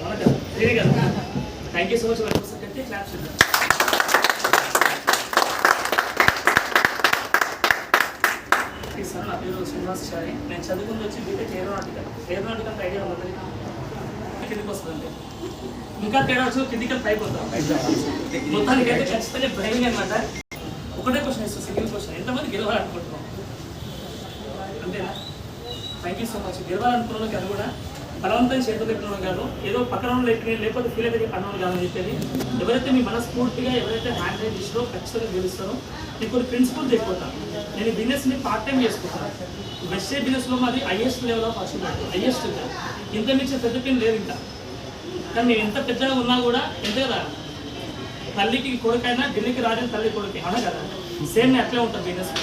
అవునా కదా? వేరే కదా? Thank you so much very much కట్టి క్లాప్స్ ఇద్దాం. సార్ నా పేరు శ్రీనివాసాచారి. నేను చదువుకుంది వచ్చి బీటెక్ ఏరోనాటికల్ ఐడియా ఉన్నది కిందికి వస్తుందండి. ఇంకా తేడా వచ్చి కిందికి పైకి వద్దాం. మొత్తానికి అయితే ఖచ్చితంగా డ్రైవింగ్ అనమాట. ఒకటే క్వశ్చన్ ఇస్తాను, సింగిల్ క్వశ్చన్. ఎంతమంది గెలవాలనుకుంటున్నాం? అంతేనా? Thank you so much. గెలవాలనుకున్నాను కాదు కూడా బలవంతం చేతులు ఎక్కడం కాదు, ఏదో పక్కన లేకపోతే ఫీల్ అయితే పక్కన కాదని చెప్పేది. ఎవరైతే మీ మనస్ఫూర్తిగా ఎవరైతే హ్యాండ్ రైట్ ఇస్తారో ఖచ్చితంగా గెలుస్తారో. మీకు కొన్ని ప్రిన్సిపల్ చెప్పిపోతాను. నేను బిజినెస్ని పార్ట్ టైం చేసుకుంటాను. వెస్టే బిజినెస్లో మాది highest level of achievement, highest. ఇంత మించి పెద్ద పిన్ లేదు ఇంకా. కానీ నేను ఎంత పెద్దగా ఉన్నా కూడా ఎంత కదా, తల్లికి కొడుకైనా ఢిల్లీకి రాజని తల్లి కొడుకు అవునా కదా? సేమ్ నేను అట్లే ఉంటాను బిజినెస్.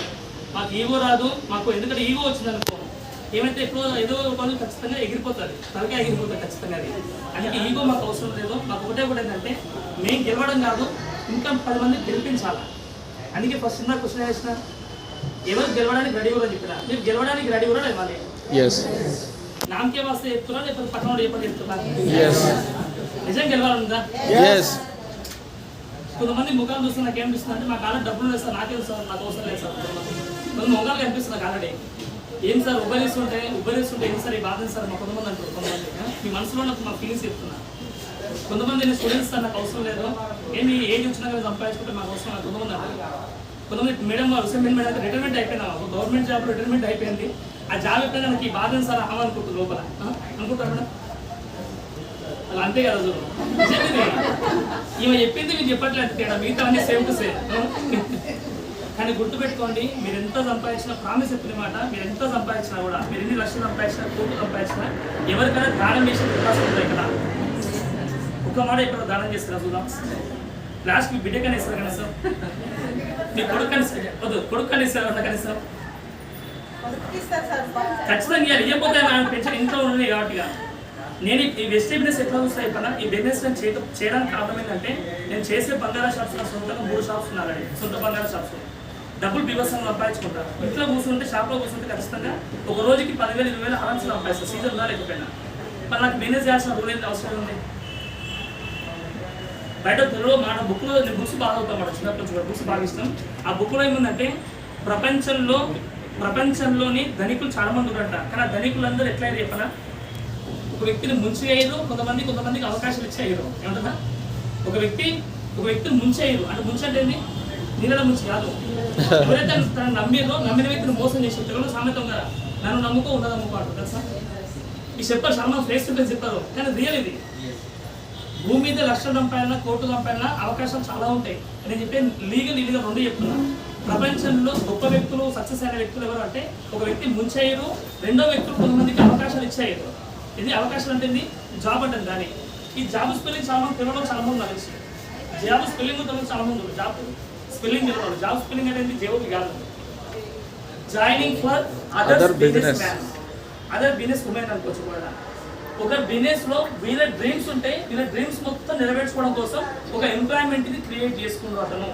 మాకు ఈగో రాదు మాకు, ఎందుకంటే ఈగో వచ్చిందనుకో ఏమైతే ఎప్పుడో ఏదో పనులు ఖచ్చితంగా ఎగిరిపోతుంది, తలకే ఎగిరిపోతుంది ఖచ్చితంగా. అది అందుకే ఈగో మాకు అవసరం లేదు. మాకు ఒకటే కూడా ఏంటంటే మేము గెలవడం కాదు, ఇంకా 10 మంది గెలిపించాలా. అందుకే ఫస్ట్ చిన్న క్వశ్చన్ వేసిన, ఎవరు గెలవడానికి రెడీ కూడా చెప్పినా మీరు గెలవడానికి రెడీ కూడా ఇవ్వాలి. నామకే వస్తే చెప్తున్నా లేకపోతే పక్కన చెప్పని చెప్తున్నా? నిజం గెలవాలనుందా? కొంతమంది ముఖాలు చూస్తే నాకు ఏమనిపిస్తుంది అంటే, మాకు ఆల్రెడీ డబ్బులు లేదు సార్, నాకేం సార్, నాకు అవసరం లేదు సార్. కొంత ముఖాలు కనిపిస్తుంది నాకు ఆల్రెడీ. ఏం సార్ ఉబ్బరిస్తుంటే ఏం సార్ ఈ బాధ సార్ మా కొంతమంది అంటారు. కొంతమంది మీ మనసులో నాకు మా ఫీలింగ్స్ చెప్తున్నా. కొంతమంది నేను స్టూడెంట్స్ సార్ నాకు అవసరం లేదు, ఏమి ఏజ్ వచ్చినా కానీ సంపాదించుకుంటే మాకు అవసరం లేదు కొంతమంది అంటారు. కొంతమంది మేడం హుసేన్ మేడం రిటైర్మెంట్ అయిపోయినా, గవర్నమెంట్ జాబ్ రిటైర్మెంట్ అయిపోయింది. ఆ జాబ్ ఎప్పుడైనా నాకు ఈ బాధ సార్ అమ్మ అనుకుంటుంది లోపల అనుకుంటారు మేడం. అలా అంతే కదా చూడు, ఈమె చెప్పింది మీరు చెప్పట్లేదు తేడా, మిగతా అన్నీ సేమ్ టు సేమ్. కానీ గుర్తుపెట్టుకోండి, మీరు ఎంత సంపాదించినా, ప్రామిస్ చెప్పిన మాట, మీరు ఎంత సంపాదించినా కూడా, మీరు ఎన్ని లక్షలు సంపాదించినా, కోట్లు సంపాదించినా, ఎవరికైనా దానం చేసే వికాసం ఉంటుంది. ఇక్కడ ఒక మాట ఇక్కడ దానం చేస్తారా చూద్దాం. లాస్ట్ మీ బిడ్డకని ఇస్తారు కనీసం, మీ కొడుకు ఇస్తారు కనీసం ఖచ్చితంగా ఇవ్వకపోతే పెన్షన్ ఇంట్లో ఉన్నది కాబట్టి. నేను ఈ వెస్టే బిజినెస్ ఎట్లా చూస్తాయి ఇప్పుడు, ఈ బిజినెస్ నేను చేయడానికి కారణం ఏంటంటే, నేను చేసే బంగారా షాప్స్ నా సొంతంగా 3 షాప్స్ ఉన్నారండి, సొంత బంగారా షాప్స్. డబ్బులు బీభత్సంగా సంపాదించుకుంటారు. ఇంట్లో కూర్చుంటే, షాప్లో కూర్చుంటే ఖచ్చితంగా ఒక రోజుకి 10,000 20,000 ఆరామ్స్ సంపాదిస్తారు, సీజన్ ఉందా లేకపోయినా. మరి నాకు మేనేజ్ చేయాల్సిన రూల్ ఏంటి, అవసరం ఉంది? బయట తెలుగులో మాట బుక్లో నేను బుక్స్ బాగా అవుతాం మాట, చిన్నప్పటి నుంచి బుక్స్ బాగా ఇష్టం. ఆ బుక్లో ఏముందంటే, ప్రపంచంలోని ధనికులు చాలా మంది ఉన్నారంట. కానీ ఆ ధనికులందరూ ఎట్లయితే చెప్పనా, ఒక వ్యక్తిని ముంచి అయ్యారు, కొంతమందికి అవకాశాలు ఇచ్చి అయ్యారు. ఏమంటుందా, ఒక వ్యక్తిని ముంచి అయ్యారు అంటే, ముంచి అంటే ఏంటి, నీళ్ళ ముంచి కాదు. ఎవరైతే తనను నమ్మిన వ్యక్తిని మోసం చేసి, తెలుగులో సామెతం కదా, నన్ను నమ్ముకో ఉండదు నమ్ముకో అంటారు తెలుసా. ఈ చెప్పారు చాలా మంది ఫేస్ టు ఫేస్ చెప్పారు, కానీ రియల్ ఇది. భూమి మీద లక్షలు సంపాదన, కోట్లు సంపాదన అవకాశాలు చాలా ఉంటాయి. నేను చెప్పే లీగల్ 2 చెప్తున్నా. ప్రపంచంలో గొప్ప వ్యక్తులు, సక్సెస్ అయిన వ్యక్తులు ఎవరు అంటే, ఒక వ్యక్తి ముంచేయరు, రెండో వ్యక్తులు కొంతమందికి అవకాశాలు ఇచ్చేయరు. ఇది అవకాశాలు అంటే జాబ్ అంటే దాని. ఈ జాబ్ స్పెల్లింగ్ చాలా మంది తెలియడం చాలా మంది నాకు తెలుసు. జాబ్ స్పెల్లింగ్ తెలియదు చాలా మంది ఉంది, జాబ్ స్పెల్లింగ్ తెలియదు. జాబ్ స్పెల్లింగ్ అనేది జేఓబి కాదు, joining for other business man, other business women అనుకోవచ్చు కూడా. ఒక బిజినెస్ లో వీళ్ళ డ్రీమ్స్ ఉంటాయి, వీళ్ళ డ్రీమ్స్ మొత్తం నెరవేర్చుకోవడం కోసం ఒక ఎంప్లాయ్మెంట్ ని క్రియేట్ చేసుకున్నారు అతను.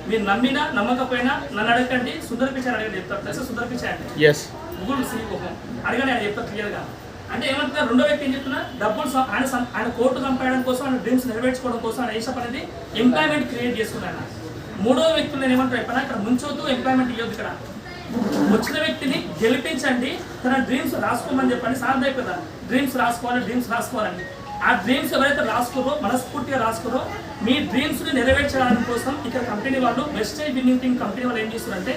మీరు నమ్మినా నమ్మకపోయినా నన్ను అడగండి, సుందర్ పిచాయ్ అడగండి చెప్తారు తెలుసా. సుందర్ పిచాయ్ అంటే గూగుల్ అడగండి, ఆయన చెప్తారు క్లియర్గా. అంటే ఏమంటున్నారు, రెండో వ్యక్తి ఏం చెప్తున్నా, డబ్బులు ఆయన కోర్టు సంపాదడం కోసం, ఆయన డ్రీమ్స్ నెరవేర్చుకోవడం కోసం ఆయన ఏషప్ అనేది ఎంప్లాయ్మెంట్ క్రియేట్ చేసుకున్నాను. మూడో వ్యక్తులు నేను ఏమంటారు చెప్పినా, ఇక్కడ ముంచొద్దు, ఎంప్లాయ్మెంట్ ఇవ్వద్దు. ఇక్కడ వచ్చిన వ్యక్తిని గెలిపించండి, తన డ్రీమ్స్ రాసుకోమని చెప్పండి. సాధ్యం అయిపోతుందా, డ్రీమ్స్ రాసుకోవాలని. ఆ డ్రీమ్స్ ఎవరైతే రాసుకోరో, మనస్ఫూర్తిగా రాసుకోరో, మీ డ్రీమ్స్ని నెరవేర్చడానికి కోసం ఇక్కడ కంపెనీ వాళ్ళు, వెస్టేజ్ విన్నింగ్ టీమ్ కంపెనీ వాళ్ళు ఏం చేస్తారంటే,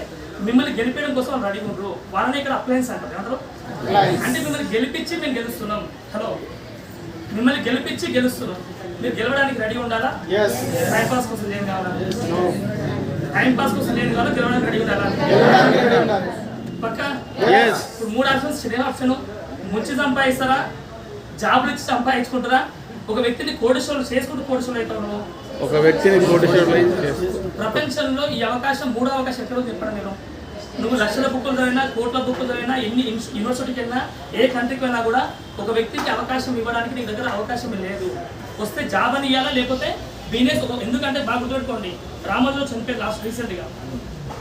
మిమ్మల్ని గెలిపేయడం కోసం వాళ్ళు రెడీ ఉండరు. వాళ్ళని ఇక్కడ అప్లయన్స్ అంటారు. ఏమంటారు అంటే, మిమ్మల్ని గెలిపించి మేము గెలుస్తున్నాం. హలో, మిమ్మల్ని గెలిపించి గెలుస్తున్నాం. మీరు గెలవడానికి రెడీ ఉండాలా? టైంపాస్ కోసం ఏం కావాలా? టైంపాస్ కోసం ఏం కావాలా? గెలవడానికి రెడీ ఉండాలా? పక్క. ఇప్పుడు 3 ఆప్షన్స్. ఏ ఆప్షన్, ముంచి సంపాదిస్తారా, జాబులు ఇచ్చి సంపాదించుకుంటారా, ఒక వ్యక్తిని కోటీశ్వరులు చేసుకుంటూ కోటీశ్వరులు అవుతాను. ఒక వ్యక్తిని ప్రపంచంలో ఈ అవకాశం, 3వ అవకాశం ఎక్కడో చెప్పడం. నేను నువ్వు లక్షల బుక్కులు చదివినా, కోట్ల బుక్కులు చదివినా, ఎన్ని యూనివర్సిటీకి వెళ్ళినా, ఏ కంట్రీకి వెళ్ళినా కూడా ఒక వ్యక్తికి అవకాశం ఇవ్వడానికి నీ దగ్గర అవకాశం లేదు. వస్తే జాబ్ అని ఇవ్వాలా, లేకపోతే బిజినెస్. ఎందుకంటే బాగా గుర్తుపెట్టుకోండి, రామోజీరావు చనిపోయి లాస్ట్ రీసెంట్గా,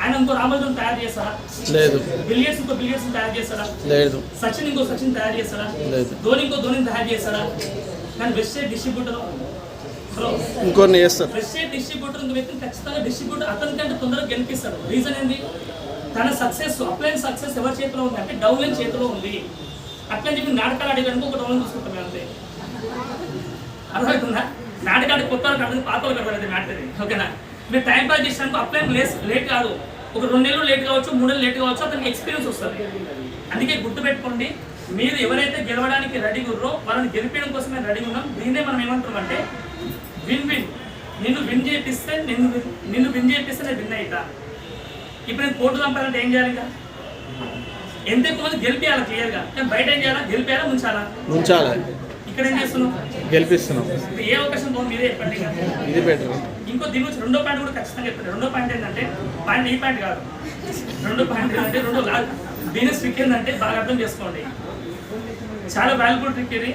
ఆయన ఇంకో రామోజీరావు తయారు చేస్తారా? లేదు. బిలియర్స్ ఇంకో బిలియర్స్ తయారు చేస్తారా? లేదు. సచిన్ ఇంకో సచిన్ తయారు చేస్తారా? ధోని ఇంకో ధోని తయారు చేస్తారా? కానీ వెబ్సైట్ డిస్ట్రిబ్యూటర్ ఇంకొన్ని చేస్తారు. వెబ్సైట్ డిస్ట్రిబ్యూటర్ ఇంక వ్యక్తిని ఖచ్చితంగా డిస్ట్రిబ్యూటర్ అతనికంటే తొందరగా గెలిపిస్తాడు. రీజన్ ఏంది? తన సక్సెస్ అప్లైన్ సక్సెస్ ఎవరి చేతిలో ఉంది అంటే డౌన్లైన్ చేతిలో ఉంది. అట్లని చెప్పి నాటకాలు అడిగానికి ఒక డౌన్లైన్ చూసుకుంటాం అంతే. అర్థమవుతుందా? నాటకానికి కొత్త వాళ్ళు కట్టదు, పాత వాళ్ళు కట్టలేదు నాటది. ఓకేనా? మీరు టైం పాస్ చేసినందుకు అప్లైన్ లేట్ కాదు, ఒక 2 నెలలు లేట్ కావచ్చు, 3 నెలలు లేట్ కావచ్చు, అతనికి ఎక్స్పీరియన్స్ వస్తుంది. అందుకే గుర్తుపెట్టుకోండి, మీరు ఎవరైతే గెలవడానికి రెడీగా ఉన్నారో వాళ్ళని గెలిపించడం కోసం మేము రెడీగా ఉన్నాం. దీన్నే మనం ఏమంటాం అంటే విన్ విన్. నిన్ను విన్ చేపిస్తే నేను విన్ అవుతా. ఇప్పుడు నేను కోర్టు పంపాలంటే ఏం చేయాలి? ఇంకా ఎంత ఎక్కువ మంది గెలిపియాలి క్లియర్గా. కానీ బయట ఏం చేయాలా? గెలిపేయాలా, ముంచాలా? ఇక్కడ ఏం చేస్తున్నాం? గెలిపిస్తున్నాం. ఏ అవకాశం పోదు, మీరే చెప్పండి. ఇది బెటర్. ఇంకో దీని గురించి రెండో పాయింట్ కూడా ఖచ్చితంగా చెప్పండి. రెండో పాయింట్ ఏంటంటే పాయింట్ ఈ పాయింట్ కాదు, రెండో పాయింట్ ఏంటంటే బిజినెస్ ట్రిక్ ఏంటంటే బాగా అర్థం చేసుకోండి. చాలా వాల్యుబుల్ ట్రిక్ ఇది.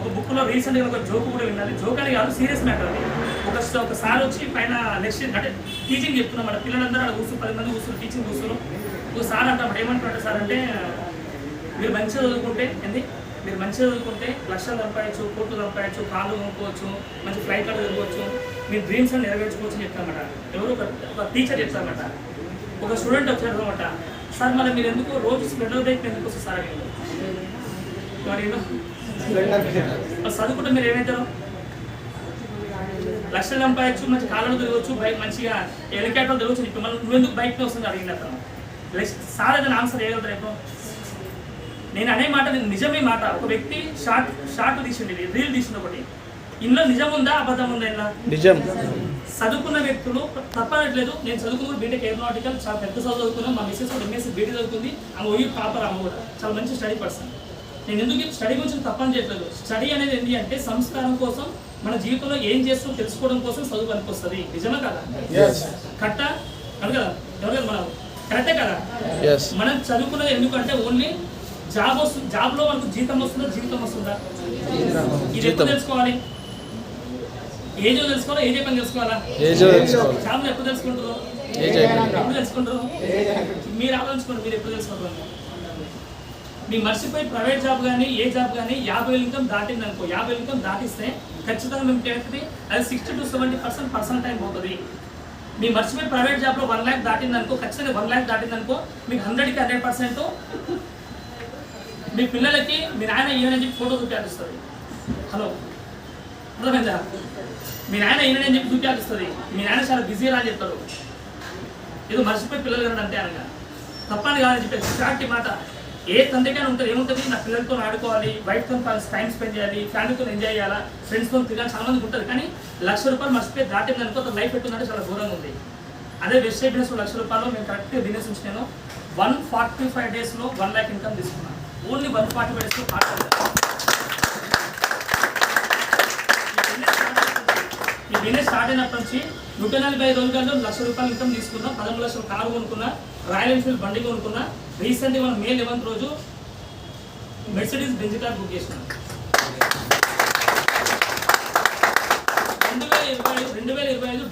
ఒక బుక్లో రీసెంట్గా ఒక జోక్ కూడా విన్నది. జోక్ అని కాదు, సీరియస్ మ్యాటర్ అది. ఒక సార్ వచ్చి పైన లెక్చర్ అంటే టీచింగ్ చెప్తున్నమాట. పిల్లలందరూ అక్కడ కూర్చొని 10 మంది కూర్చొని టీచింగ్ కూర్చొని ఒక సార్ అంటాడు, ఏమంటాడు సార్ అంటే, మీరు మంచిగా చదువుకుంటే మీరు మంచిగా చదువుకుంటే లక్షలు సంపాదించు, కోట్లు సంపాదించు, కాళ్ళు కొనుక్కోవచ్చు, మంచి ఫ్లైట్లో తిరగవచ్చు, మీ డ్రీమ్స్ అని నెరవేర్చుకోవచ్చు అని చెప్తామట. ఎవరు ఒక టీచర్ చెప్తామట. ఒక స్టూడెంట్ వచ్చారు అనమాట, సార్ మరి మీరు ఎందుకు రోజు స్ప్లెండర్ బైక్ ఎందుకు వస్తుంది సార్ అని. మరి చదువుకుంటే మీరు ఏమవుతారు? లక్షలు సంపాదించు, మంచి కాళ్ళలో తిరగవచ్చు, బైక్ మంచిగా హెలికాప్టర్ తిరగవచ్చు చెప్పి మళ్ళీ నువ్వెందుకు బైక్ వస్తుంది అడిగింది అతను. సార్ ఏదైనా ఆన్సర్ చేయగలరు రేపు? నేను అనే మాట నిజమే మాట. ఒక వ్యక్తి షార్ట్ తీసిండి, రీల్ తీసింది ఒకటి. ఇందులో నిజం ఉందా అబద్ధం ఉందా? ఇలా నిజం. చదువుకున్న వ్యక్తులు తప్పనట్లేదు. నేను చదువుకున్న బీటెక్ ఏరోనాటికల్ చాలా పెద్ద చదువుకున్నాను. మా మిస్సెస్ కూడా ఎంఎస్సీ బీటెక్ చదువుకుంది. ఆమె ఓయి ప్రాపర్, ఆమె కూడా చాలా మంచి స్టడీ పర్సన్. నేను ఎందుకు స్టడీ గురించి తప్పని చేయట్లేదు. స్టడీ అనేది ఏంటి అంటే సంస్కారం కోసం, మన జీవితంలో ఏం చేస్తూ తెలుసుకోవడం కోసం చదువు పనికొస్తుంది. నిజమే కదా? కట్ట అవును కదా? ఎవరు కదా? మనం కరెక్టే కదా? మనం చదువుకున్నది ఎందుకంటే ఓన్లీ జాబ్లో మనకు జీతం వస్తుందా? ఇది ఎప్పుడు తెలుసుకోవాలి? ఏజో తెలుసుకోవాలా, ఏజే పని తెలుసుకోవాలా? జాబ్లో ఎప్పుడు తెలుసుకుంటారు? మీరు ఆలోచించుకోండి, మీరు ఎప్పుడు తెలుసుకుంటారు? మీరు మర్చిపోయి ప్రైవేట్ జాబ్ కానీ ఏ జాబ్ కానీ 50,000 ఇన్కమ్ దాటింది అనుకో, 50,000 ఇన్కమ్ దాటిస్తే ఖచ్చితంగా మేము ఏంటంటే అది 60 to 70% పర్సనల్ టైం పోతుంది. మీరు మర్చిపోయి ప్రైవేట్ జాబ్లో 1 lakh దాటింది అనుకో, ఖచ్చితంగా 1 lakh దాటింది అనుకో, మీకు 100కి 100% మీ పిల్లలకి మీ నాయన ఈయనని చెప్పి ఫోటో చూపించాల్స్తుంది. హలో, అర్థమైందా? మీ నాయన ఈయనని చెప్పి చూపించాల్స్తుంది. మీ నాయన చాలా బిజీగా అని చెప్తారు. ఏదో మర్చిపోయి పిల్లలు కన్నా అంతే అనగా తప్పని కాదని చెప్పి ఎగ్జాక్ట్ మాట. ఏ తండ్రికైనా ఉంటుంది, ఏముంటుంది? నా పిల్లలతో ఆడుకోవాలి, బయటతో టైం స్పెండ్ చేయాలి, ఫ్యామిలీతో ఎంజాయ్ చేయాలా, ఫ్రెండ్స్తో తిరగాలి, చాలా మందికి ఉంటుంది. కానీ ₹1,00,000 మర్చిపోయి దాటింది అనుకో, లైఫ్ ఎట్టుందంటే చాలా దూరంగా ఉంది. అదే వెబ్సైట్ బిజినెస్ ₹1,00,000 మేము కరెక్ట్గా బిజినెస్ ఉంచినాను. 145 డేస్లో 1 lakh ఇన్కమ్ తీసుకున్నాను. ఓన్లీ 145 డేస్లో ఈ బిజినెస్ స్టార్ట్ అయినప్పటి నుంచి 145 రోజులలో ₹1,00,000 ఇన్కమ్ తీసుకున్నా. 13 లక్షల కారు కొనుక్కున్నా, రాయల్ ఎన్ఫీల్డ్ బండి కొనుక్కున్నా. రీసెంట్గా మనం May 11th రోజు మెర్సిడీస్ బెంజ్ కార్ బుక్ చేసినాం. 2025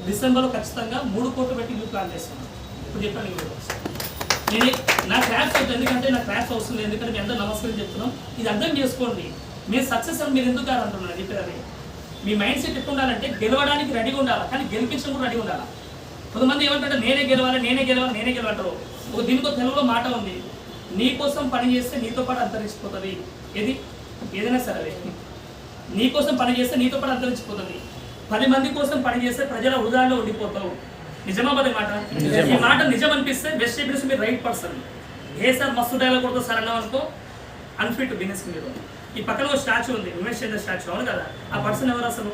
డిసెంబర్లో ఖచ్చితంగా 3 కోట్లు పెట్టి ఇల్లు ప్లాన్ చేస్తున్నాం. ఇప్పుడు చెప్పండి మీరు. నేను నా క్లాస్ అవుతుంది, ఎందుకంటే నా క్లాస్ అవసరం లేదు, ఎందుకంటే మీ అందరూ నమస్కారం చెప్తున్నాం. ఇది అర్థం చేసుకోండి. మీరు సక్సెస్ అని మీరు ఎందుకు కాదు అంటున్నారు చెప్పేది. మీ మైండ్ సెట్ ఎట్లా ఉండాలంటే గెలవడానికి రెడీగా ఉండాలి, కానీ గెలిపించడం కూడా రెడీగా ఉండాలి. కొంతమంది ఏమంటారు, నేనే గెలవాలంటారు. ఒక దీనికో తెలుగులో మాట ఉంది, నీ కోసం పని చేస్తే నీతో పాటు అంతరించిపోతుంది. ఏదైనా సరే నీ కోసం పని చేస్తే నీతో పాటు అంతరించిపోతుంది. 10 మంది కోసం పని చేస్తే ప్రజల హృదయాల్లో ఉండిపోతావు. నిజమా పదే మాట? ఈ మాట నిజం అనిపిస్తే బెస్ట్ బిజినెస్ మీరు రైట్ పర్సన్. ఏ సార్ మస్తు డైలాగ్ కొడుతుంది సార్ అన్నాం అనుకో, అన్ఫిట్ బిజినెస్ మీరు. ఈ పక్కన ఒక స్టాచ్యూ ఉంది, ఉమేష్ చంద్ర స్టాచ్యూ, అవును కదా? ఆ పర్సన్ ఎవరు అసలు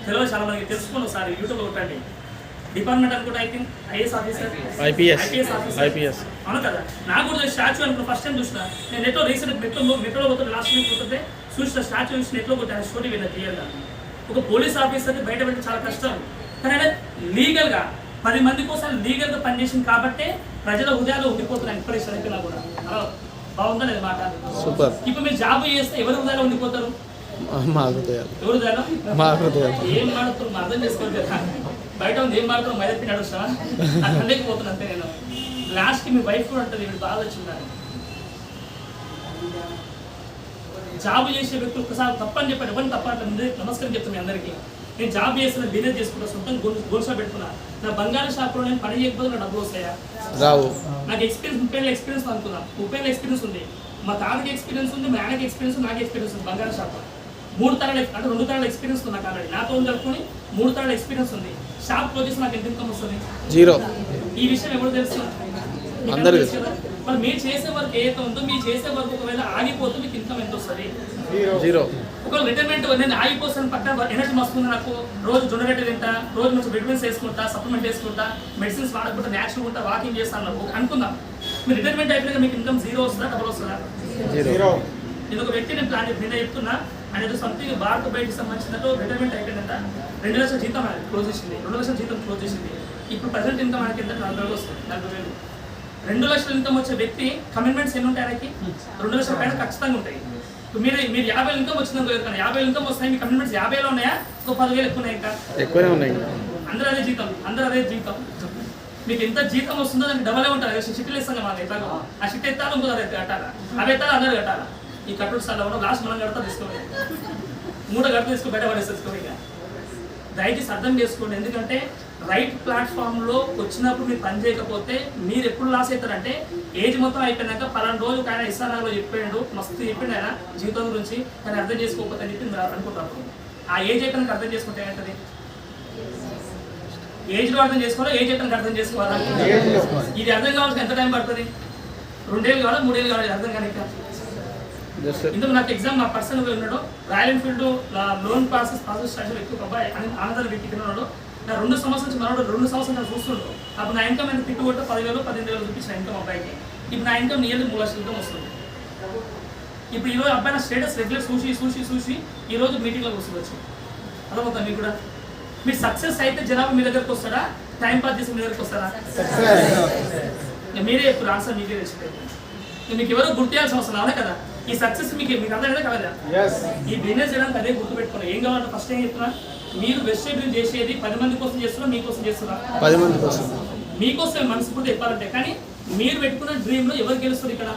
తెలియదు చాలా మందికి. తెలుసుకోండి ఒకసారి, యూట్యూబ్లో కొట్టండి. డిపార్ట్మెంట్ అనుకుంటే I think IAS officer, IPS officer, అవును కదా? నాకు కూడా స్టాచ్యూ అనుకున్న ఫస్ట్ టైం చూసిన. నేను నెట్లో రీసెంట్ మెట్రోలో పోతుంటే లాస్ట్ వీక్ పోతుంటే చూసిన స్టాచ్యూ చూసి నెట్లో కొట్టాను. స్టోరీ విన్నా క్లియర్గా. ఒక పోలీస్ ఆఫీసర్ని బయట పెట్టి చాలా కష్టం, కానీ ఆయన లీగల్గా 10 మంది కోసం లీగల్గా పనిచేసింది కాబట్టే ప్రజల హృదయాల్లో ఉండిపోతున్నాయి. ఇన్స్పిరేషన్ అయిపోయినా కూడా బాగుందా లేదు మాట? సూపర్. ఇప్పుడు మీరు జాబ్ చేస్తే ఎవరి హృదయాల్లో ఉండిపోతారు? ఎవరు హృదయాలు? ఏం మాడుతారు అర్థం చేసుకోవాలి కదా. బయట ఉంది ఏం మాడుతారు, మైదప్పి నడుస్తా నాకు అనలేకపోతున్నా అంతే. నేను లాస్ట్కి మీ వైఫ్ కూడా ఉంటుంది, వీడు బాగా వచ్చిందని. జాబ్ చేసే వ్యక్తులు ఒకసారి తప్పని చెప్పాడు, ఎవరిని తప్ప అంటే ముందే నమస్కారం చెప్తాను మీ అందరికీ. నేను జాబ్ చేస్తున్నా, బిజినెస్ చేసుకుంటా, సొంతంగా గోల్ షాప్ పెట్టుకున్నా. నా బంగారం షాప్లో నేను పని చేయకపోతే నా డబ్బులు వస్తాయా? రావు. నాకు ఎక్స్పీరియన్స్ 30 ఏళ్ళ ఎక్స్పీరియన్స్ అనుకున్నా. 30 ఏళ్ళ ఎక్స్పీరియన్స్ ఉంది. మా తాతకి ఎక్స్పీరియన్స్ ఉంది, మా ఆయనకి ఎక్స్పీరియన్స్, నాకు ఎక్స్పీరియన్స్ ఉంది. బంగారం షాప్ 3 తరాల అంటే 2 తరాల ఎక్స్పీరియన్స్ ఉంది నాకు ఆల్రెడీ. నాతో జరుపుకొని 3 తరాల ఎక్స్పీరియన్స్ ఉంది. షాప్ క్లోజ్ చేసి నాకు ఎంత ఇన్కమ్ వస్తుంది? 0. ఈ విషయం ఎవరు తెలుసు? అందరికీ. మరి మీరు చేసే వర్క్ ఏదైతే ఉందో, మీరు చేసే వర్క్ ఒకవేళ ఆగిపోతే మీకు ఇన్కమ్ ఎంత వస్తుంది? 0. ఒకవేళ రిటైర్మెంట్ నేను ఆగిపోతాను, పక్కన ఎనర్జీ వస్తుంది నాకు, రోజు జొన్నరెడ్డి తింటా, రోజు మంచి విటమిన్స్ వేసుకుంటా, సప్లిమెంట్ వేసుకుంటా, మెడిసిన్స్ వాడకుండా న్యాచురల్ ఉంటా, వాకింగ్ చేస్తాను అనుకుందాం. మీరు రిటైర్మెంట్ అయిపోయినా మీకు ఇన్కమ్ 0 వస్తుందా, డబుల్ వస్తుందా? 0. నేను ఒక వ్యక్తి నేను చెప్తున్నా, ఆయన సంథింగ్ భారత బయటకు సంబంధించినట్టు రిటైర్మెంట్ అయిపోయిందంట. 2 లక్షల జీతం ఆయన క్లోజ్ చేసింది, 2 లక్షల జీతం క్లోజ్ చేసింది. ఇప్పుడు ప్రజెంట్ ఇన్కమ్ ఆయనకి ఎంత? 40,000 వస్తుంది, 40,000. 2 లక్షల ఇన్కమ్ వచ్చే వ్యక్తి కమిట్మెంట్స్ ఎన్ని ఉంటాయి ఆయనకి? 2 లక్షల పైన ఖచ్చితంగా ఉంటాయి. మీరు 50 ఇన్కమ్ వచ్చిందని కానీ 50 ఇన్కమ్ వస్తాయి, మీ కమిట్మెంట్స్ 50లో ఉన్నాయా? 10,000 ఎక్కువ ఉన్నాయి, ఇంకా ఎక్కువనే ఉన్నాయి. అందరూ అదే జీతం. మీకు ఎంత జీతం వస్తుందో దానికి డబలే ఉంటుంది. షిట్లు ఇస్తాం కదా మనకి, ఎట్లాగో ఆ షిట్ ఎత్తాలి, ఇంకో అది కట్టాలా, అవి ఎత్తాలి, అందరూ కట్టాలా. ఈ కట్టుడు సార్లు కూడా లాస్ట్ మనం కడతా తీసుకోండి, 3 గడత తీసుకుని బయట పడేసుకోండి. ఇక దయచేసి అర్థం చేసుకోండి. ఎందుకంటే రైట్ ప్లాట్ఫామ్లో వచ్చినప్పుడు మీరు పని చేయకపోతే మీరు ఎప్పుడు లాస్ అవుతారంటే, ఏజ్ మొత్తం అయిపోయినాక పలానా రోజు ఆయన ఇస్తానాలో చెప్పాడు, మస్తు చెప్పిండు ఆయన జీవితం గురించి, కానీ అర్థం చేసుకోకపోతే అని చెప్పి మీరు అనుకుంటారు. ఆ ఏజ్ అయిపోయినాక అర్థం చేసుకుంటే ఏంటది? ఏజ్లో అర్థం చేసుకోవాలా, ఏజ్ అయిపోయినాక అర్థం చేసుకోవాలా? ఇది అర్థం కావాల్సిన ఎంత టైం పడుతుంది? 2 ఏళ్ళు కావాలా, 3 ఏళ్ళు కావాలి అర్థం కానీ. ఇందుకు నాకు ఎగ్జామ్ మా పర్సన్ ఉన్నాడు, royal Enfield loan process start ఎక్కువ అబ్బాయి ఆనందాలు వ్యక్తి ఉన్నాడు. నా 2 సంవత్సరాల నుంచి మనోడు 2 సంవత్సరాలు చూస్తుండు. అప్పుడు నా ఇన్కమ్ ఎంత తిట్టు కొట్ట 10,000 18,000 చూపించిన ఇన్కమ్ అబ్బాయికి. ఇప్పుడు నా ఇన్కమ్ నియర్లీ 3 లక్షల ఇన్కమ్ వస్తుంది. ఇప్పుడు ఈరోజు అబ్బాయి నా స్టేటస్ రెగ్యులర్ చూసి ఈరోజు మీటింగ్లో కూర్చోవచ్చు. అర్థమవుతుంది మీకు కూడా? మీరు సక్సెస్ అయితే జనాభా మీ దగ్గరకు వస్తారా, టైం పాస్ చేసి మీ దగ్గరకు వస్తారా? మీరే ఇప్పుడు ఆన్సర్ మీకే తెచ్చిపోయింది. మీకు ఎవరో గుర్తియాల్సిన అవసరం రాలే కదా. ఈ సక్సెస్ మీకు అర్థమైందా కదా? ఈ బిజినెస్ చేయడానికి అదే గుర్తుపెట్టుకోండి. ఏం కావాలంటే ఫస్ట్ ఏం చెప్తున్నా, మీరు వెజిటేబుల్ చేసేది 10 మంది కోసం చేస్తున్నా, మీకోసం చేస్తున్నా? 10 మంది కోసం. మీకోసం మనస్ఫూర్తి చెప్పాలంటే. కానీ మీరు పెట్టుకున్న డ్రీమ్ లో ఎవరు గెలుస్తారు? ఇక్కడ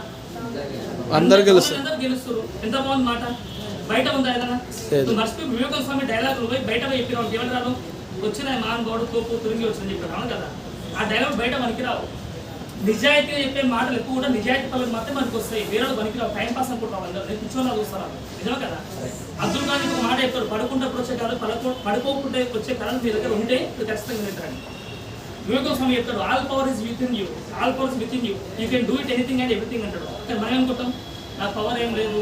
అందరు గెలుస్తారు. ఎంత బాగుంది మాట. బయట ఉందా ఏదైనా? మర్చిపోయి వివేక స్వామి డైలాగ్ పోయి బయట చెప్పిన వాళ్ళకి ఏమని రాదు, వచ్చిన మానవుడు కోపు తిరిగి వచ్చిందని చెప్పారు. అవును కదా? ఆ డైలాగ్ బయట మనకి రావు. నిజాయితీగా చెప్పే మాటలు ఎక్కువ కూడా నిజాయితీ పనులు మాత్రమే మనకు వస్తాయి. వేరే పనికి రావు. టైం పాస్ అనుకుంటాం, నేను కూర్చోని చూస్తాను. నిజమే కదా? అబ్దుల్ ఖాన్ ఒక మాట చెప్తాడు, పడుకుంటప్పుడు వచ్చే కళలు పడుకోకుండా వచ్చే కళలు మీ దగ్గర ఉంటే ఖచ్చితంగా వింటాడు. వివేక స్వామి చెప్తాడు, all power is with in you, all power is with in you, you can do it anything and everything అంటాడు. కానీ మనం అనుకుంటాం, నాకు పవర్ ఏం లేదు,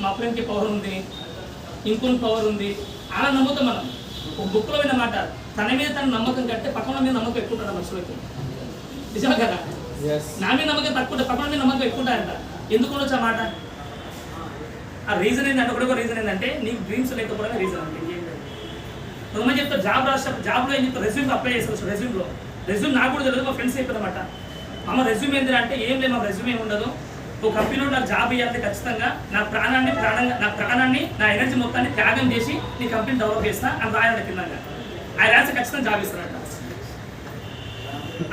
మా ఫ్రెండ్కి పవర్ ఉంది, ఇంకొన్ని పవర్ ఉంది, అలా నమ్ముతాం మనం. ఒక బుక్లో విన్న మాట, తన మీద తన నమ్మకం కంటే పక్కన మీద నమ్మకం ఎక్కువ ఉంటాడు మనుషులకి. నిజమే కదా? నా మీద నమ్మకం తక్కువ, పక్కన మీద నమ్మకం ఎక్కువ ఉంటాయంట. ఎందుకు ఉండొచ్చు ఆ మాట? ఆ రీజన్ ఏంటంటే, ఒకటే రీజన్ ఏంటంటే నీకు డ్రీమ్స్ లేకపోవడమే రీజన్ అంటే. కొంతమంది చెప్తారు జాబ్లో ఏం చెప్తారు, రెజ్యూమ్ అప్లై చేస్తారు. రెజ్యూమ్ నాకు కూడా తెలియదు, మా ఫ్రెండ్స్ చెప్పారన్నమాట. అమ్మ రెజ్యూమ్ ఏంటి అంటే, ఏం లేదు మా రెజ్యూమ్ ఏమి ఉండదు, ఒక కంపెనీలో నాకు జాబ్ ఇవ్వాలంటే ఖచ్చితంగా నా ప్రాణాన్ని నా ఎనర్జీ మొత్తాన్ని త్యాగం చేసి నీ కంపెనీ డెవలప్ చేస్తా అని రాయాలని కిందంగా. ఆయన రాస్తే ఖచ్చితంగా జాబ్ ఇస్తారంట.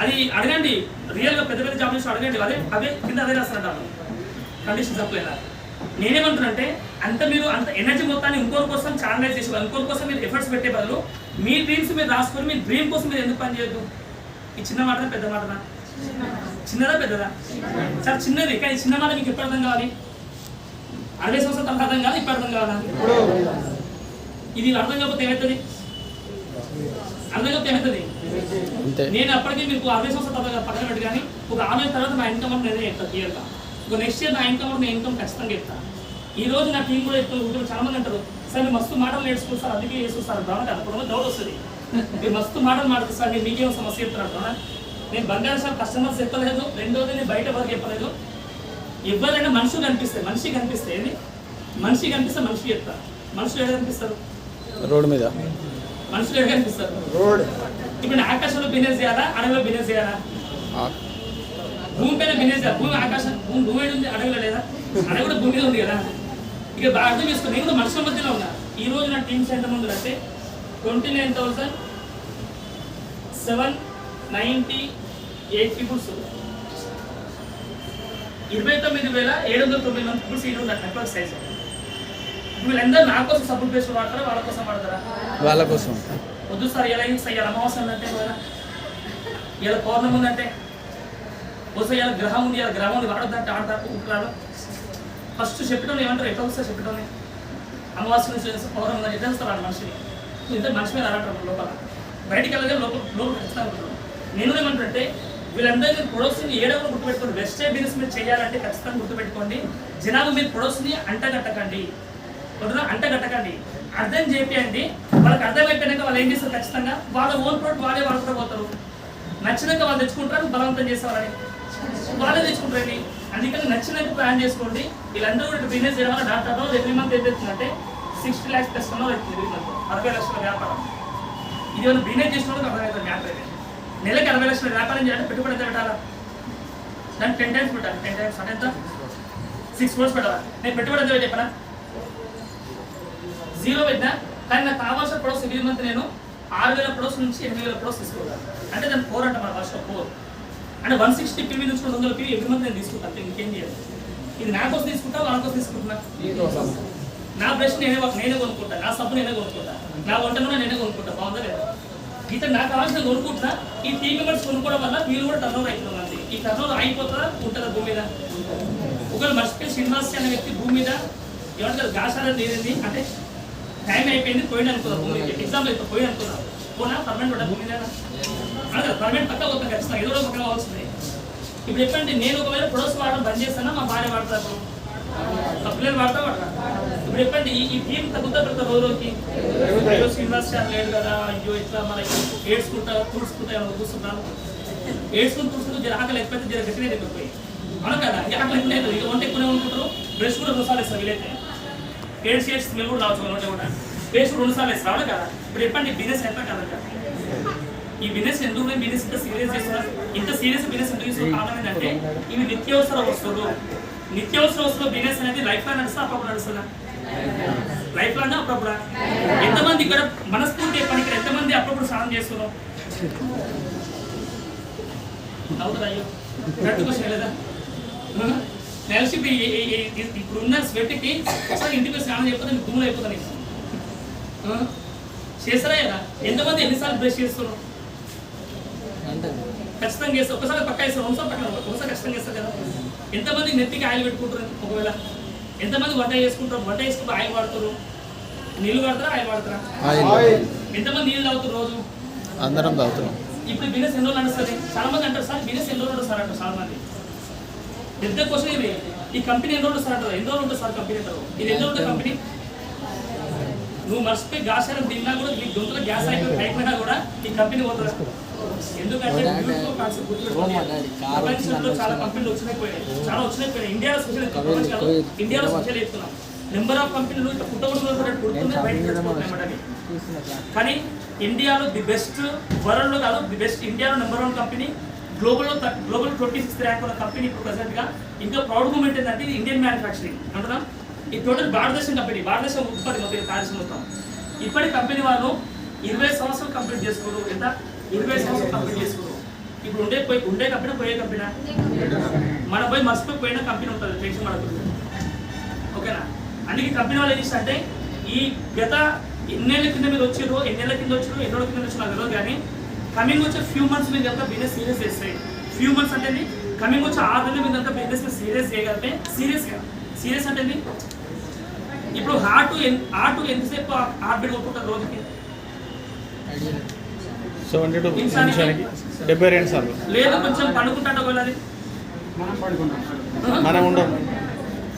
అది అడగండి, రియల్గా పెద్ద పెద్ద జాబ్ చేసి అడగండి, అవే కింద అదే రాస్తారంట కండిషన్స్ అప్లైలా. నేనేమంటున్నానంటే, మీరు అంత ఎనర్జీ మొత్తాన్ని ఇంకోరి కోసం ఛానలైజ్ చేసి ఇంకోరి కోసం మీరు ఎఫర్ట్స్ పెట్టే బదులు మీ డ్రీమ్స్ మీరు రాసుకొని మీ డ్రీమ్ కోసం మీరు ఎందుకు పని చేయొద్దు? ఈ చిన్న మాటనా పెద్ద మాటనా? చిన్నదా పెద్దదా? చాలా చిన్నది, కానీ చిన్న మాట మీకు ఎప్పుడు అర్థం కావాలి? 60 సంవత్సరాల తర్వాత అర్థం కాదు, ఇప్పుడు అర్థం కావాలా? ఇది అర్థం కాకపోతే ఏమవుతుంది? నేను అప్పటికే మీకు 60 సంవత్సరాల తర్వాత పక్కన పెట్టి, కానీ ఒక 6 తర్వాత నా ఇన్కమ్ నేనే చెప్తాను క్లియర్గా. ఒక నెక్స్ట్ ఇయర్ నా ఇన్కమ్ ఖచ్చితంగా చెప్తాను. ఈ రోజు నా టీం కూడా చెప్తాను. చాలా మంది అంటారు, సార్ మీరు మస్తు మాటలు నేర్చుకుంటారు, అందుకే చేస్తారు. బాగా కదా, కొంతమంది డౌట్ వస్తుంది, మీరు మస్తు మాటలు మాట్లాడుతారు సార్, మీరు మీకేమో సమస్య చెప్తున్నారు. నేను బంగారు షాప్ కస్టమర్స్ చెప్పలేదు, రెండోది నేను బయట వరకు చెప్పలేదు. ఎవరైనా మనిషి కనిపిస్తే మనిషి కనిపిస్తే మనిషి చెప్తా. మనుషులు ఎక్కడ కనిపిస్తారు? రోడ్డు మీద. మనుషులు ఎక్కడ కనిపిస్తారు? రోడ్. ఇప్పుడు నేను ఆకాశంలో బిజినెస్ చేయాలా, అడవిలో బిజినెస్ చేయాలా? భూమి పైన బిజినెస్ చేయాలి. భూమి ఆకాశం, భూమి ఏడు ఉంది, అడవిలో లేదా? అడవి కూడా భూమి మీద ఉంది కదా. ఇక బాగా అర్థం చేసుకోండి, నేను కూడా మనుషుల మధ్యలో ఉన్నా. ఈ రోజు నా టీమ్స్ ఎంతమంది అంటే 29,798 పీపుల్స్, 29,790 పీపుల్స్ సీట్ ఉన్నారు నెట్వర్క్ సైజ్. వీళ్ళందరూ నా కోసం సబ్బులు పేస్ట్ వాడతారా వాళ్ళ కోసం వాడతారా? వాళ్ళ కోసం. వద్దు సార్ ఇలా ఇలా అమావాస్య ఉందంటే ఇలా పౌర్ణమి ఉందంటే వస్తే ఇలా గ్రహం ఉంది, ఇలా గ్రహం ఉంది వాడొద్దంటే ఆడతారు ఉట్లాడు. ఫస్ట్ చెప్పడం ఏమంటారు, ఎట్లా వస్తే చెప్పడం అమావాస్య నుంచి పౌర్ణమి ఉందని ఎట్లా వస్తారు వాడు మనిషిని. ఇంత మనిషి మీద అలాంటారు లోపల, బయటికి వెళ్ళగా లోపల ఖచ్చితంగా ఉంటారు. నేను ఏమంటుంటే వీళ్ళందరికీ ప్రొడక్ట్స్ని ఏడవ గుర్తుపెట్టుకోండి. వెస్టే బిజినెస్ మీరు చేయాలంటే ఖచ్చితంగా గుర్తుపెట్టుకోండి, జనాలు మీరు ప్రొడక్ట్స్ని అంటగట్టకండి, అంటగట్టకండి, అర్థం చేపియండి. వాళ్ళకి అర్థమైపోయాక వాళ్ళు ఏం చేస్తారు, ఖచ్చితంగా వాళ్ళ ఓన్ ప్రోడక్ట్ వాళ్ళే వాడుతూ పోతారు. నచ్చినాక వాళ్ళు తెచ్చుకుంటారు, బలవంతం చేసేవారని వాళ్ళే తెచ్చుకుంటారండి. అందుకని నచ్చినాక ప్లాన్ చేసుకోండి. వీళ్ళందరూ కూడా బిజినెస్ చేయడం వల్ల డాక్టర్లో ఎవ్రీ మంత్ ఏం తెచ్చిందంటే 60 lakhs కస్టమర్ అవుతుంది. 60 లక్షల వ్యాపారం. ఇది వాళ్ళు బిజినెస్ చేసిన వాళ్ళకి అర్థమవుతుంది మ్యాటర్ అయితే. నెలకి 60 లక్షల వ్యాపారం చేయాలంటే పెట్టుబడి ఎంత పెట్టాలా? దాన్ని 10 times పెట్టాలి. 10 times అంటే ఎంత? 6 crores పెట్టాలా? నేను పెట్టుబడి ఎంత చెప్పనా? 0 పెట్టినా. కానీ నాకు కావాల్సిన ప్రొడక్ట్స్ ఎవ్రీ మంత్ నేను 6,000 ప్రొడక్ట్స్ నుంచి 8,000 ప్రొడక్ట్స్ తీసుకోవాలి. అంటే దాన్ని 4 అంట మన భాషలో 4 అంటే 160 PV నుంచి 200 PV ఎవ్రీ మంత్ నేను తీసుకుంటాను. ఇంకేం చేయాలి? ఇది నా కోసం తీసుకుంటా, వాళ్ళ కోసం తీసుకుంటున్నా. నా బ్రష్ నేనే కొనుక్కుంటా, నా సబ్బు నేనే కొనుక్కుంటా, నా వంట కూడా నేనే కొనుక్కుంటా. బాగుందా లేదా? ఇతను నాకు కావాల్సిన కొనుక్కుంటున్నా. ఈ 3 members కొనుక్కోవడం వల్ల మీరు కూడా టర్న్ ఓవర్ అవుతుంది. ఈ టర్న్ ఓవర్ అయిపోతుందా ఉంటుందా భూమి మీద? ఒకవేళ మర్చిపోయి శ్రీనివాస్ అనే వ్యక్తి భూమి మీద ఏమంటారు గాసాలని లేదండి అంటే టైం అయిపోయింది పోయిన అనుకుందాం. భూమి మీద ఎగ్జాంపుల్ అయితే పోయి అనుకుందాం. పోనా పర్మనెంట్ ఉంటా భూమి మీద అంటే పర్మనెంట్ పక్క పోతాం ఖచ్చితంగా, ఏదో పక్క కావాల్సింది. ఇప్పుడు చెప్పండి, నేను ఒకవేళ ప్రొడక్ట్స్ వాడడం బంద్ చేస్తానా, మా భార్య వాడతారు, మా పిల్లలు వాడతా. ఇప్పుడు చెప్పండి, ఈ టీం తగ్గుతా పెడతా రోజుకి. శ్రీనివాస్ సార్ లేడు కదా, అయ్యో ఇట్లా మనకి ఏడ్చుకుంటా తుడుచుకుంటా ఏమైనా కూర్చుంటాను. ఏడ్చుకుని తుడుచుకుంటూ జర ఆకలి లేకపోతే జర గట్టిగా దగ్గరపోయి అవును కదా, ఆకలి ఎక్కువ లేదు. ఇక వంట ఎక్కువనే అనుకుంటారు. బ్రష్ కూడా 2 సార్లు వేస్తారు. వీలైతే ఏడ్స్ స్మెల్ కూడా రావచ్చు. వంట కూడా పేస్ట్ 2 సార్లు వేస్తారు. అవును కదా. ఇప్పుడు చెప్పండి, బిజినెస్ ఎంత కదా. ఈ బిజినెస్ ఎందుకు బిజినెస్ ఇంత సీరియస్ చేస్తున్నారు? ఇంత సీరియస్ బిజినెస్ ఎందుకు చేస్తున్నారు? కారణం ఏంటంటే ఇవి నిత్యావసర వస్తువులు. నిత్యావసర వస్తువులు బిజినెస్ అనేది లైఫ్ లాంగ్ నడుస్తా, అప్పుడప్పుడు నడుస్తుందా? లైఫ్ లాంగ్ అప్పుడప్పుడు. ఎంతమంది ఇక్కడ మనస్ఫూర్తి పని, ఇక్కడ ఎంతమంది అప్పుడప్పుడు స్నానం చేస్తున్నాం? అవుతుందా? అయ్యో కరెక్ట్ క్వశ్చన్ లేదా? నెలసి ఇప్పుడున్న స్వెట్కి ఒకసారి ఇంటికి స్నానం చేయకపోతే మీకు దుమ్ములు అయిపోతాను. చేస్తారా కదా? ఎంతమంది ఎన్నిసార్లు బ్రష్ చేస్తున్నాం? ఖచ్చితంగా చేస్తారు. ఒకసారి పక్క వేస్తారు, ఒకసారి పక్కన ఒకసారి ఖచ్చితంగా చేస్తారు కదా. ఎంతమంది నెత్తికి ఆయిల్ పెట్టుకుంటారు? ఒకవేళ ఎంతమంది వంట చేసుకుంటారు? వంట చేసుకుంటూ ఆయిల్ వాడుతారు. నీళ్ళు వాడతారా, ఆయిల్ వాడతారా? ఎంతమంది నీళ్ళు తాగుతారు రోజు? అందరం తాగుతున్నాం. ఇప్పుడు బిజినెస్ ఎన్ని రోజులు నడుస్తుంది? చాలా మంది అంటారు సార్ బిజినెస్ ఎన్ని రోజులు సార్ అంటారు. చాలా మంది పెద్ద క్వశ్చన్ ఇది. ఈ కంపెనీ ఎన్ని రోజులు సార్ అంటారు? ఎన్ని రోజులు ఉంటుంది సార్ కంపెనీ అంటారు. ఇది ఎన్ని రోజులు కంపెనీ? నువ్వు మర్చిపోయి గాసారం తిన్నా కూడా నీ గొంతులో గ్యాస్ అయిపోయి అయిపోయినా కూడా ఈ కంపెనీ పోతుంది. ఎందుకంటే ప్రపంచంలో చాలా కంపెనీలు వచ్చినాయిపోయాయి, చాలా వచ్చినాయిపోయాయి. ఇండియాలో స్పెషల్ ఇండియాలో స్పెషల్ చెప్తున్నాం. నెంబర్ ఆఫ్ కంపెనీలు ఇట్లా పుట్టగొడుతున్నారు, పుడుతున్నాయి, బయటకు తెచ్చుకుంటున్నాయి. కానీ ఇండియాలో ది బెస్ట్, వరల్డ్లో కాదు ది బెస్ట్, ఇండియాలో number 1 company, global 26th rank ఉన్న కంపెనీ ఇప్పుడు ప్రెసెంట్గా. ఇంకా ప్రౌడ్ మూమెంట్ ఏంటంటే ఇది ఇండియన్ మ్యానుఫ్యాక్చరింగ్ అంటున్నా. ఈ టోటల్ భారతదేశం కంపెనీ, భారతదేశం ఉత్పత్తి మొత్తం కార్యక్రమం మొత్తం. ఇప్పటి కంపెనీ వాళ్ళు 20 సంవత్సరాలు కంప్లీట్ చేసుకోరు. ఎంత? 20 సంవత్సరాలు కంప్లీట్ చేసుకోరు. ఇప్పుడు ఉండే కంపెనీ పోయే కంపెనీ, మనం పోయి మర్చిపోయిన కంపెనీ ఉంటుంది టెన్షన్ మనకు. ఓకేనా? అందుకే కంపెనీ వాళ్ళు ఏం చేస్తారంటే ఈ గత ఎన్నేళ్ళ కింద మీరు వచ్చారు, ఎన్నేళ్ళ కింద వచ్చారు, ఎన్నో కింద వచ్చి నాకు తెలియదు. కానీ కమింగ్ వచ్చే ఫ్యూ మంత్స్ మీరు కనుక బిజినెస్ సీరియస్ చేస్తాయి. ఫ్యూ మంత్స్ అంటే కమింగ్ వచ్చే 6 నెలల మీద కనుక బిజినెస్ సీరియస్ చేయగలిగితే, సీరియస్ అంటే ఇప్పుడు హార్ట్ ఎంతసేపు హార్ట్ బీట్ కొట్టుకుంటారు రోజుకి? 72 నిమిషానికి 72 సార్లు. లేదు కొంచెం పండుకుంటాడు. ఒకవేళ అది మనం ఉండం,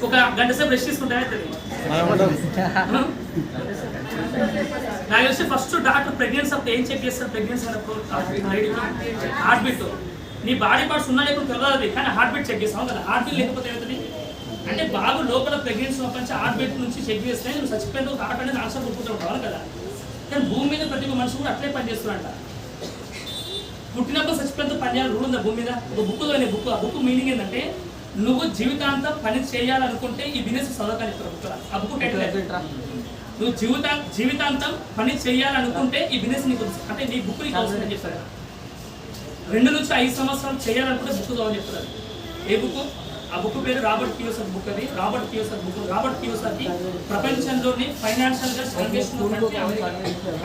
ఒక గంట సేపు రెస్ట్ తీసుకుంటే అవుతుంది. మనం ఉండం. నాకు తెలిసి ఫస్ట్ డాక్టర్ ప్రెగ్నెన్సీ అప్పుడు ఏం చెక్ చేస్తారు? ప్రెగ్నెన్సీ అయినప్పుడు హార్ట్ బీట్. నీ బాడీ పార్ట్స్ ఉన్నా లేకుండా తెలియదు, కానీ హార్ట్ బీట్ చెక్ చేస్తావు కదా. హార్ట్ బీట్ లేకపోతే ఏమవుతుంది అంటే బాబు లోపల ప్రెగ్నెన్సీ నుంచి హార్ట్ బీట్ నుంచి చెక్ చేస్తే నువ్వు చచ్చిపోయిన హార్ట్ అనేది ఆన్సర్ కొట్టుకుంటూ ఉంటావు కదా. కానీ భూమి మీద ప్రతి ఒక్క మనిషి కూడా అట్లే పని చేస్తున్నారంట. పుట్టినప్పుడు చచ్చిపోయినంత పని చేయాలి రూల్ ఉందా భూమి మీద? ఒక బుక్ ఆ బుక్ మీనింగ్ ఏంటంటే నువ్వు జీవితాంతం పని చేయాలనుకుంటే ఈ బిజినెస్ చదవకాలి. ఆ బుక్ టైటిల్ నువ్వు జీవితాంతం పని చేయాలనుకుంటే ఈ బిజినెస్ నీకు అంటే నీ బుక్ నీకు అవసరం అని చెప్తారు. 2 నుంచి 5 సంవత్సరాలు చేయాలనుకుంటే బుక్ చదవని చెప్తారు. ఏ బుక్? ఆ ఆ బుక్ పేరు రాబర్ట్ కియోసాకి బుక్. అది Robert Kiyosaki book. Robert Kiyosaki ప్రపంచంలోని ఫైనాన్షియల్ గా స్ట్రాంగెస్ట్ కంట్రీ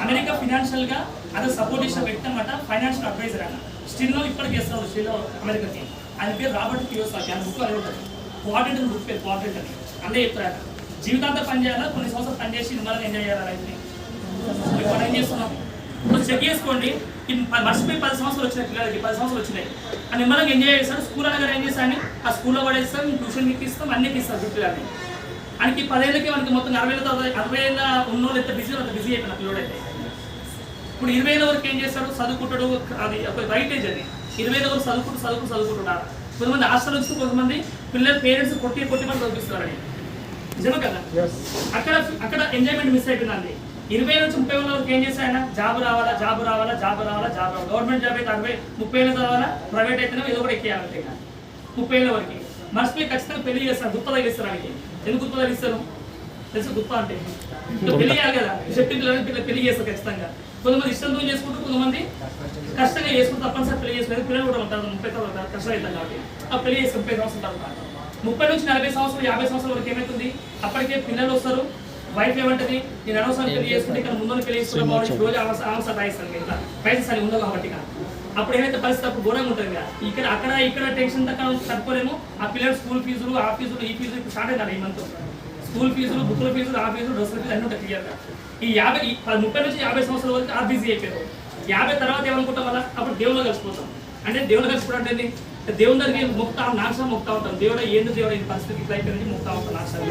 అమెరికా ఫైనాన్షియల్ గా అది సపోర్ట్ చేసిన వ్యక్తి అనమాట, ఫైనాన్షియల్ అడ్వైజర్ అన్న. స్టిల్ ఇప్పటికి చేస్తారు స్టిల్ అమెరికాకి. ఆయన పేరు రాబర్ట్ కియోసాకి. ఆయన బుక్ అదే ఉంటుంది, క్వాడ్రెంట్ అని బుక్ పేరు, క్వాడ్రెంట్ అని. అదే చెప్తారు జీవితాంతం పని చేయాలా, కొన్ని సంవత్సరాలు పని చేసి మిమ్మల్ని ఎంజాయ్ చేయాలి లైఫ్ని. మనం ఏం చేస్తున్నాం కొంచెం చెక్ చేసుకోండి. మర్చిపోయి 10 సంవత్సరాలు వచ్చినాయి పిల్లలకి, 10 సంవత్సరాలు వచ్చినాయి అని మిమ్మల్ని ఎంజాయ్ చేస్తాడు. స్కూల్ అనగా ఏం చేస్తాను, ఆ స్కూల్లో పడేస్తాం, ట్యూషన్కి ఇస్తాం, అన్నిటికి ఇస్తాం పిల్లలని. ఆయనకి 10 ఏళ్ళకి మనకి మొత్తం 60 ఏళ్ళ ఉన్నోళ్ళు ఎంత బిజీ అంత బిజీ అయిపోయిన పిల్లడైతే. ఇప్పుడు 20 ఏళ్ళ వరకు ఏం చేస్తాడు, చదువుకుంటాడు. అది ఒక రైట్ ఏజ్. అది 20 ఏళ్ళ వరకు చదువుకుంటున్నారు. కొంతమంది హాస్టల్ వచ్చి కొంతమంది పిల్లలు పేరెంట్స్ కొట్టి మనం చదివిస్తారని. నిజమే కదా? అక్కడ ఎంజాయ్మెంట్ మిస్ అయిపోయిందండి. 20 నుంచి 30 ఏళ్ళ వరకు ఏం చేశాయన, జాబ్ రావాలా. గవర్నమెంట్ జాబ్ అయితే 30 ఏళ్ళు చదవాలా, ప్రైవేట్ అయితేనే ఏదో కూడా ఎక్కేయాలంటే 30 ఏళ్ళ వరకు. మర్చిపోయి ఖచ్చితంగా పెళ్లి చేస్తారు, గుప్ప తగిలిస్తారు. ఆయనకి ఎందుకు గుప్ప తగిలిస్తారు తెలుసు? గుప్ప అంటే పెళ్లి చేయాలి కదా, చెప్పిన పిల్లలు పెళ్లి చేస్తారు ఖచ్చితంగా. కొంతమంది ఇష్టంతో చేసుకుంటూ, కొంతమంది కష్టంగా చేసుకుంటూ తప్పనిసరి పెళ్లి చేసుకునేది. పిల్లలు కూడా ఉంటారు 30 సంవత్సరాలు కష్టం అవుతాం కాబట్టి ఆ పెళ్లి చేస్తారు 30 సంవత్సరాల తర్వాత. 30 నుంచి 40 సంవత్సరాలు 50 సంవత్సరాల వరకు ఏమవుతుంది, అప్పటికే పిల్లలు వస్తారు. వైఫ్ ఏమంటది, నేను అనవసరం పెళ్లి చేసుకుంటే ఇక్కడ ముందు పెళ్లి చేసుకుంటే రోజు అవసరం రాయిస్తాను ఇట్లా పైసలు సరి ఉండవు కాబట్టి. అప్పుడు ఏమైతే పరిస్థితి అప్పుడు ఘోరంగా ఉంటుంది కదా. ఇక్కడ టెన్షన్ తట్టుకోలేము. ఆ పిల్లలు స్కూల్ ఫీజులు, ఆ ఫీజులు, ఈ ఫీజులు ఇప్పుడు స్టార్ట్ అయినారు ఈ మంత్. స్కూల్ ఫీజులు, బుక్ల ఫీజులు, ఆ ఫీజులు, డ్రెస్ల ఫీజులు అన్నీ ఉంటాయి క్లియర్గా. ఈ 30 నుంచి 50 సంవత్సరాల వరకు ఆ బిజీ అయిపోయారు. 50 తర్వాత ఏమనుకుంటాం వల్ల అప్పుడు దేవుళ్ళు కలిసిపోతాం. అంటే దేవుళ్ళు కలిసిపోవడం అంటే దేవుని దగ్గరికి మొక్తా నాశనం మొక్తా ఉంటాం. దేవుడు ఏంటి దేవుడు ఈ పరిస్థితి ఇట్లా అయిపోయింది మొక్తా ఉంటాం నాశనం.